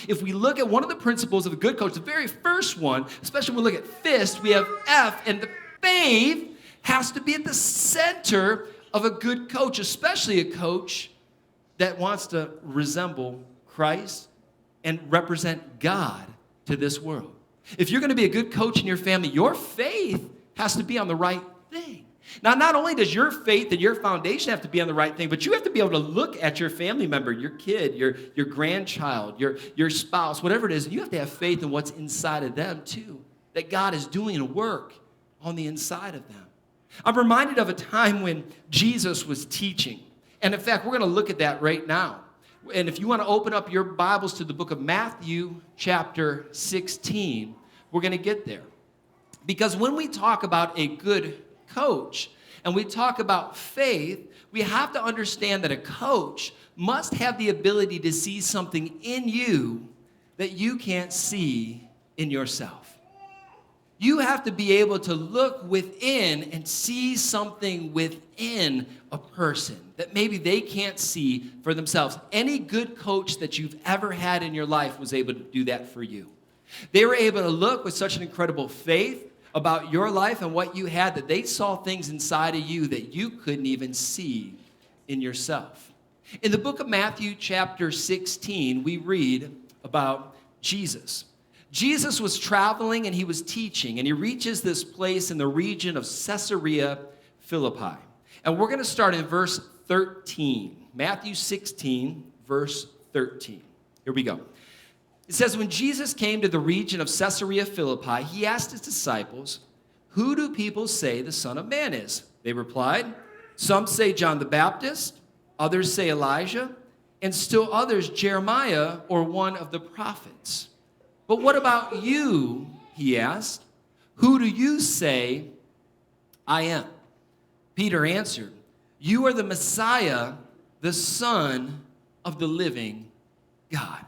if we look at one of the principles of a good coach, the very first one, especially when we look at FIST, we have F, and the faith has to be at the center of a good coach, especially a coach that wants to resemble Christ and represent God to this world. If you're going to be a good coach in your family, your faith has to be on the right thing. Now, not only does your faith and your foundation have to be on the right thing, but you have to be able to look at your family member, your kid, your grandchild, your spouse, whatever it is, and you have to have faith in what's inside of them too, that God is doing a work on the inside of them. I'm reminded of a time when Jesus was teaching. And in fact, we're going to look at that right now. And if you want to open up your Bibles to the book of Matthew, chapter 16, we're going to get there. Because when we talk about a good coach and we talk about faith, we have to understand that a coach must have the ability to see something in you that you can't see in yourself. You have to be able to look within and see something within a person that maybe they can't see for themselves. Any good coach that you've ever had in your life was able to do that for you. They were able to look with such an incredible faith about your life and what you had that they saw things inside of you that you couldn't even see in yourself. In the book of Matthew, chapter 16, we read about Jesus. Jesus was traveling and he was teaching, and he reaches this place in the region of Caesarea Philippi. And we're going to start in verse 13. Matthew 16, verse 13. Here we go. It says, when Jesus came to the region of Caesarea Philippi, he asked his disciples, "Who do people say the Son of Man is?" They replied, "Some say John the Baptist, others say Elijah, and still others Jeremiah or one of the prophets. But what about you?" he asked. "Who do you say I am?" Peter answered, "You are the Messiah, the Son of the living God."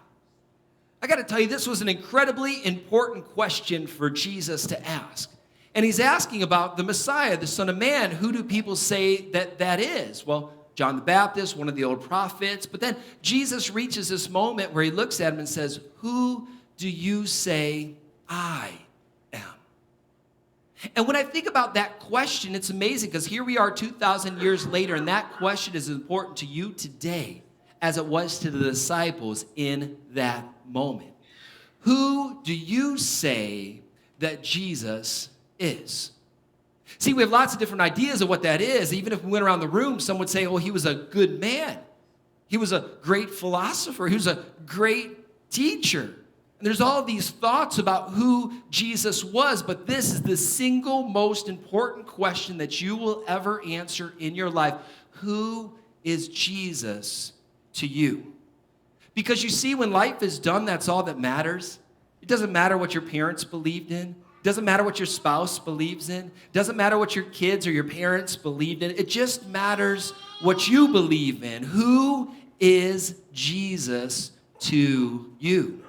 I got to tell you, this was an incredibly important question for Jesus to ask. And he's asking about the Messiah, the Son of Man. Who do people say that is? Well, John the Baptist, one of the old prophets. But then Jesus reaches this moment where he looks at him and says, "Who do you say I am?" And when I think about that question, it's amazing because here we are 2,000 years later, and that question is important to you today as it was to the disciples in that moment. Who do you say that Jesus is? See, we have lots of different ideas of what that is. Even if we went around the room, some would say, "Oh, he was a good man. He was a great philosopher. He was a great teacher." And there's all these thoughts about who Jesus was, but this is the single most important question that you will ever answer in your life. Who is Jesus to you? Because you see, when life is done, that's all that matters. It doesn't matter what your parents believed in. It doesn't matter what your spouse believes in. It doesn't matter what your kids or your parents believed in. It just matters what you believe in. Who is Jesus to you?